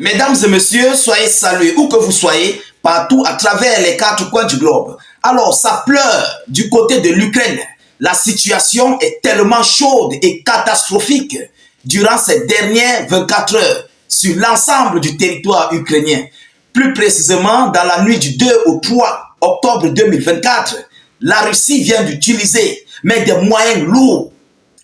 Mesdames et messieurs, soyez salués où que vous soyez, partout à travers les quatre coins du globe. Alors, ça pleure du côté de l'Ukraine. La situation est tellement chaude et catastrophique durant ces dernières 24 heures sur l'ensemble du territoire ukrainien. Plus précisément, dans la nuit du 2 au 3 octobre 2024, la Russie vient d'utiliser des moyens lourds.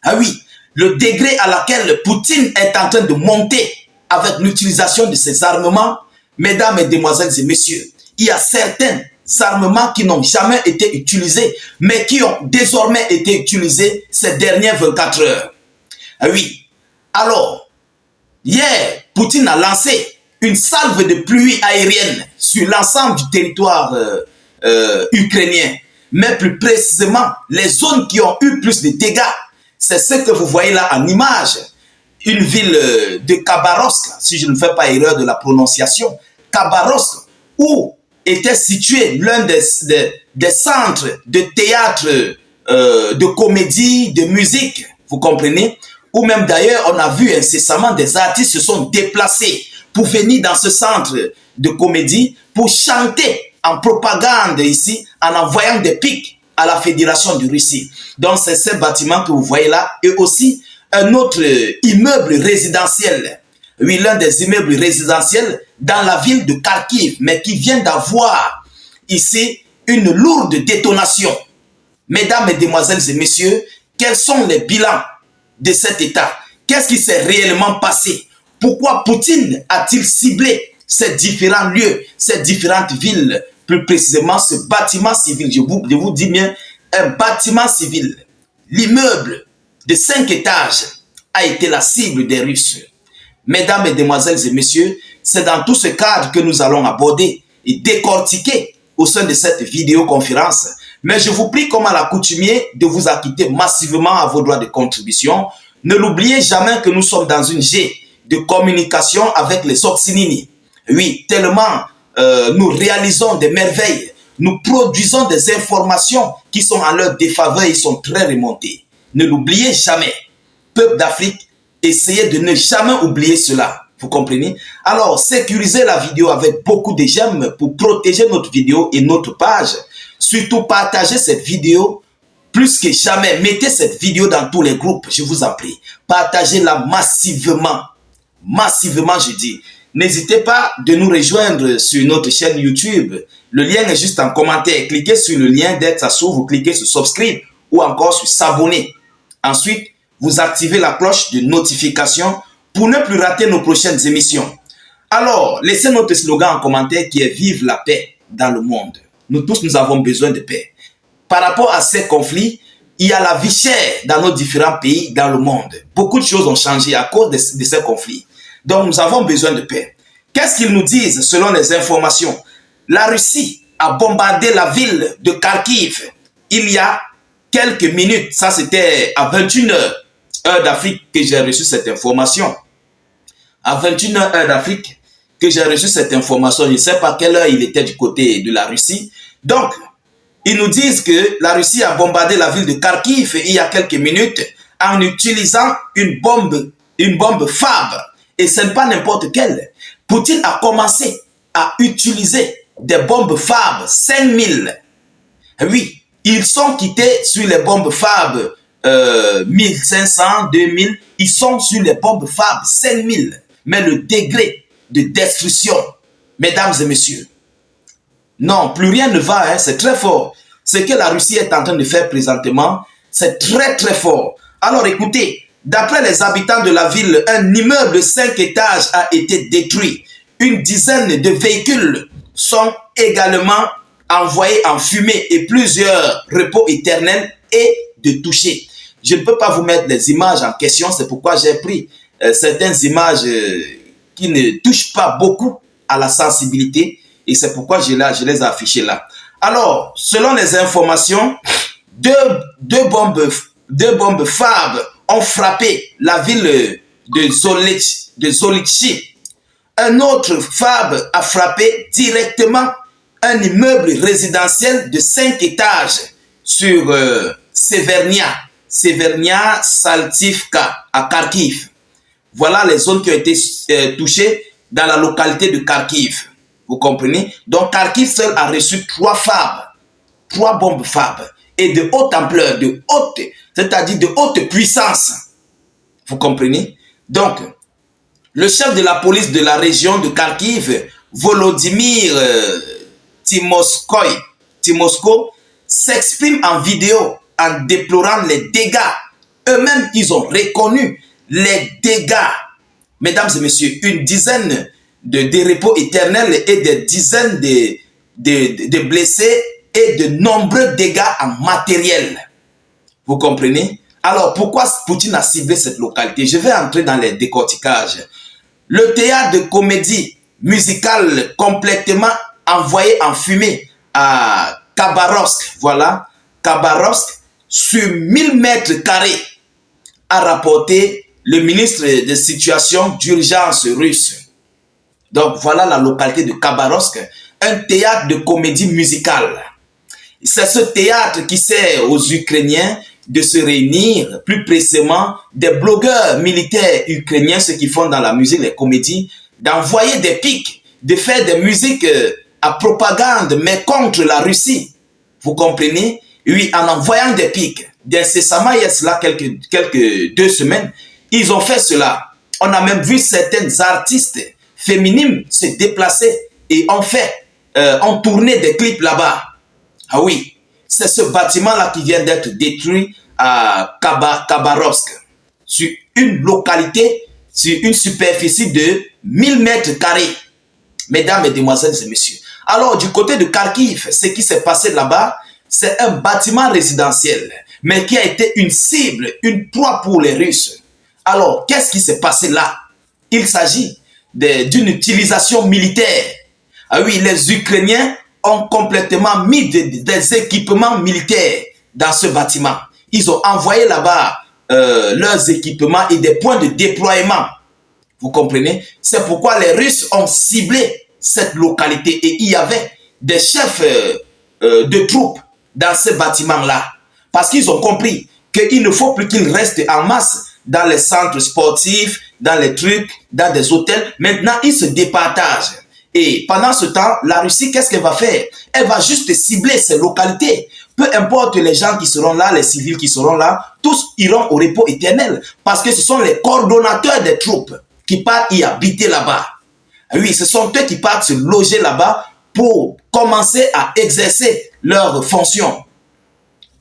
Ah oui, le degré à laquelle Poutine est en train de monter avec l'utilisation de ces armements, mesdames, mesdemoiselles et messieurs, il y a certains armements qui n'ont jamais été utilisés, mais qui ont désormais été utilisés ces dernières 24 heures. Ah oui, alors, hier, Poutine a lancé une salve de pluie aérienne sur l'ensemble du territoire ukrainien, mais plus précisément, les zones qui ont eu plus de dégâts, c'est ce que vous voyez là en image. Une ville de Khabarovsk, si je ne fais pas erreur de la prononciation, Khabarovsk, où était situé l'un des centres de théâtre, de comédie, de musique, vous comprenez, où même d'ailleurs on a vu incessamment des artistes se sont déplacés pour venir dans ce centre de comédie pour chanter en propagande ici, en envoyant des pics à la Fédération de Russie. Donc c'est ce bâtiment que vous voyez là, et aussi un autre immeuble résidentiel, oui, l'un des immeubles résidentiels dans la ville de Kharkiv, mais qui vient d'avoir ici une lourde détonation. Mesdames, mesdemoiselles et messieurs, quels sont les bilans de cet État? Qu'est-ce qui s'est réellement passé? Pourquoi Poutine a-t-il ciblé ces différents lieux, ces différentes villes, plus précisément ce bâtiment civil? Je vous dis bien, un bâtiment civil, l'immeuble de 5 étages a été la cible des Russes. Mesdames, mesdemoiselles et messieurs, c'est dans tout ce cadre que nous allons aborder et décortiquer au sein de cette vidéoconférence. Mais je vous prie, comme à l'accoutumée, de vous acquitter massivement à vos droits de contribution. Ne l'oubliez jamais que nous sommes dans une G de communication avec les Occinini. Oui, tellement nous réalisons des merveilles, nous produisons des informations qui sont en leur défaveur et sont très remontées. Ne l'oubliez jamais. Peuple d'Afrique, essayez de ne jamais oublier cela. Vous comprenez? Alors, sécurisez la vidéo avec beaucoup de j'aime pour protéger notre vidéo et notre page. Surtout, partagez cette vidéo plus que jamais. Mettez cette vidéo dans tous les groupes, je vous en prie. Partagez-la massivement. Massivement, je dis. N'hésitez pas de nous rejoindre sur notre chaîne YouTube. Le lien est juste en commentaire. Cliquez sur le lien dès que ça s'ouvre, vous cliquez sur subscribe ou encore sur s'abonner. Ensuite, vous activez la cloche de notification pour ne plus rater nos prochaines émissions. Alors, laissez notre slogan en commentaire qui est « Vive la paix dans le monde ». Nous tous, nous avons besoin de paix. Par rapport à ces conflits, il y a la vie chère dans nos différents pays, dans le monde. Beaucoup de choses ont changé à cause de ces conflits. Donc, nous avons besoin de paix. Qu'est-ce qu'ils nous disent selon les informations? La Russie a bombardé la ville de Kharkiv il y a quelques minutes. Ça, c'était à 21h, heure d'Afrique, que j'ai reçu cette information. À 21h, heure d'Afrique, que j'ai reçu cette information. Je ne sais pas quelle heure il était du côté de la Russie. Donc, ils nous disent que la Russie a bombardé la ville de Kharkiv il y a quelques minutes en utilisant une bombe FAB. Et ce n'est pas n'importe quelle. Poutine a commencé à utiliser des bombes FAB 5000. Oui, ils sont quittés sur les bombes FAB 1500, 2000. Ils sont sur les bombes FAB 5000. Mais le degré de destruction, mesdames et messieurs, non, plus rien ne va, hein, c'est très fort. Ce que la Russie est en train de faire présentement, c'est très très fort. Alors écoutez, d'après les habitants de la ville, un immeuble de 5 étages a été détruit. Une dizaine de véhicules sont également envoyés en fumée et plusieurs repos éternels et de toucher. Je ne peux pas vous mettre les images en question, c'est pourquoi j'ai pris certaines images qui ne touchent pas beaucoup à la sensibilité et c'est pourquoi je les ai affichées là. Alors, selon les informations, deux bombes FAB ont frappé la ville de Zolitchi. Un autre FAB a frappé directement un immeuble résidentiel de 5 étages sur Severnia Saltivka à Kharkiv. Voilà les zones qui ont été touchées dans la localité de Kharkiv. Vous comprenez? Donc Kharkiv seul a reçu 3 bombes FAB et de haute ampleur, c'est-à-dire de haute puissance. Vous comprenez? Donc, le chef de la police de la région de Kharkiv, Volodymyr Timosko, s'exprime en vidéo en déplorant les dégâts. Eux-mêmes, ils ont reconnu les dégâts. Mesdames et messieurs, une dizaine de repos éternels et des dizaines de blessés et de nombreux dégâts en matériel. Vous comprenez? Alors, pourquoi Poutine a ciblé cette localité? Je vais entrer dans les décorticages. Le théâtre de comédie musicale complètement envoyé en fumée à Khabarovsk, voilà, Khabarovsk, sur 1000 mètres carrés, a rapporté le ministre de situation d'urgence russe. Donc, voilà la localité de Khabarovsk, un théâtre de comédie musicale. C'est ce théâtre qui sert aux Ukrainiens de se réunir, plus précisément des blogueurs militaires ukrainiens, ceux qui font dans la musique, les comédies, d'envoyer des pics, de faire des musiques à propagande, mais contre la Russie. Vous comprenez? Oui, en envoyant des pics. D'incessamment, il y a cela quelques 2 semaines, ils ont fait cela. On a même vu certaines artistes féminines se déplacer et ont tourné des clips là-bas. Ah oui, c'est ce bâtiment-là qui vient d'être détruit à Khabarovsk, sur une localité, sur une superficie de 1000 mètres carrés. Mesdames, mesdemoiselles et messieurs. Alors, du côté de Kharkiv, ce qui s'est passé là-bas, c'est un bâtiment résidentiel, mais qui a été une cible, une proie pour les Russes. Alors, qu'est-ce qui s'est passé là? Il s'agit d'une utilisation militaire. Ah oui, les Ukrainiens ont complètement mis des équipements militaires dans ce bâtiment. Ils ont envoyé là-bas leurs équipements et des points de déploiement. Vous comprenez? C'est pourquoi les Russes ont ciblé cette localité et il y avait des chefs de troupes dans ce bâtiment-là. Parce qu'ils ont compris qu'il ne faut plus qu'ils restent en masse dans les centres sportifs, dans les trucs, dans des hôtels. Maintenant, ils se départagent. Et pendant ce temps, la Russie, qu'est-ce qu'elle va faire? Elle va juste cibler ces localités. Peu importe les gens qui seront là, les civils qui seront là, tous iront au repos éternel. Parce que ce sont les coordonnateurs des troupes qui partent y habiter là-bas. Oui, ce sont eux qui partent se loger là-bas pour commencer à exercer leurs fonctions.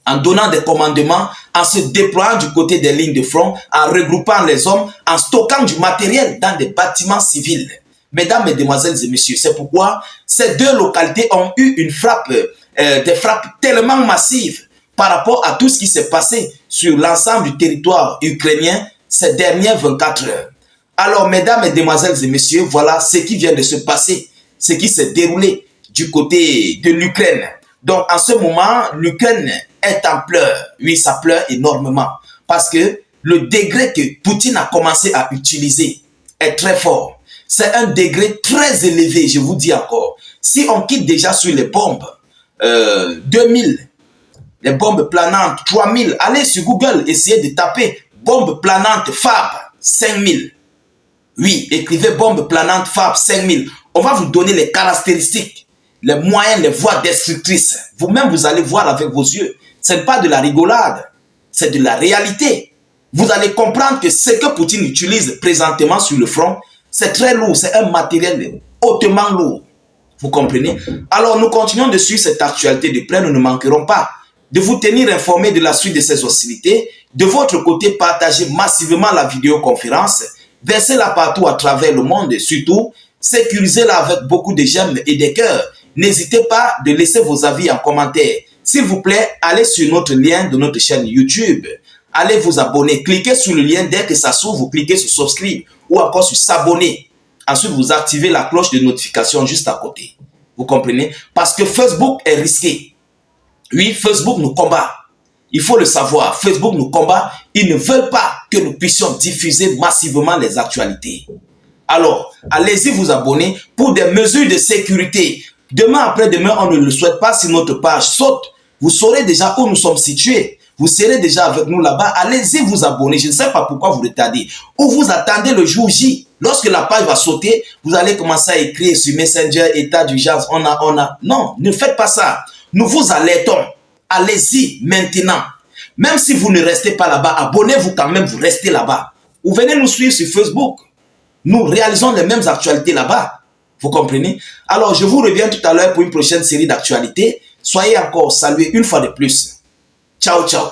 En donnant des commandements, en se déployant du côté des lignes de front, en regroupant les hommes, en stockant du matériel dans des bâtiments civils. Mesdames, mesdemoiselles et messieurs, c'est pourquoi ces 2 localités ont eu des frappes tellement massives par rapport à tout ce qui s'est passé sur l'ensemble du territoire ukrainien ces dernières 24 heures. Alors, mesdames, mesdemoiselles et messieurs, voilà ce qui vient de se passer, ce qui s'est déroulé du côté de l'Ukraine. Donc, en ce moment, l'Ukraine est en pleurs. Oui, ça pleure énormément parce que le degré que Poutine a commencé à utiliser est très fort. C'est un degré très élevé, je vous dis encore. Si on quitte déjà sur les bombes, 2000, les bombes planantes, 3000, allez sur Google, essayez de taper bombes planantes FAB, 5000. Oui, écrivez bombes planantes FAB, 5000. On va vous donner les caractéristiques, les moyens, les voies destructrices. Vous-même, vous allez voir avec vos yeux. Ce n'est pas de la rigolade, c'est de la réalité. Vous allez comprendre que ce que Poutine utilise présentement sur le front, c'est très lourd, c'est un matériel hautement lourd. Vous comprenez? Alors, nous continuons de suivre cette actualité de près. Nous ne manquerons pas de vous tenir informés de la suite de ces hostilités. De votre côté, partagez massivement la vidéoconférence. Versez-la partout à travers le monde. Et surtout, sécurisez-la avec beaucoup de j'aime et des cœurs. N'hésitez pas de laisser vos avis en commentaire. S'il vous plaît, allez sur notre lien de notre chaîne YouTube. Allez vous abonner. Cliquez sur le lien. Dès que ça s'ouvre, vous cliquez sur subscribe ou encore sur s'abonner. Ensuite, vous activez la cloche de notification juste à côté. Vous comprenez? Parce que Facebook est risqué. Oui, Facebook nous combat. Il faut le savoir. Facebook nous combat. Ils ne veulent pas que nous puissions diffuser massivement les actualités. Alors, allez-y vous abonner pour des mesures de sécurité. Demain, après-demain, on ne le souhaite pas. Si notre page saute, vous saurez déjà où nous sommes situés. Vous serez déjà avec nous là-bas. Allez-y vous abonner. Je ne sais pas pourquoi vous retardez. Ou vous attendez le jour J Lorsque la page va sauter, vous allez commencer à écrire sur Messenger, état d'urgence, on a. Non, ne faites pas ça. Nous vous alertons. Allez-y maintenant. Même si vous ne restez pas là-bas, abonnez-vous quand même, vous restez là-bas. Ou venez nous suivre sur Facebook. Nous réalisons les mêmes actualités là-bas. Vous comprenez? Alors, je vous reviens tout à l'heure pour une prochaine série d'actualités. Soyez encore salués une fois de plus. Ciao, ciao.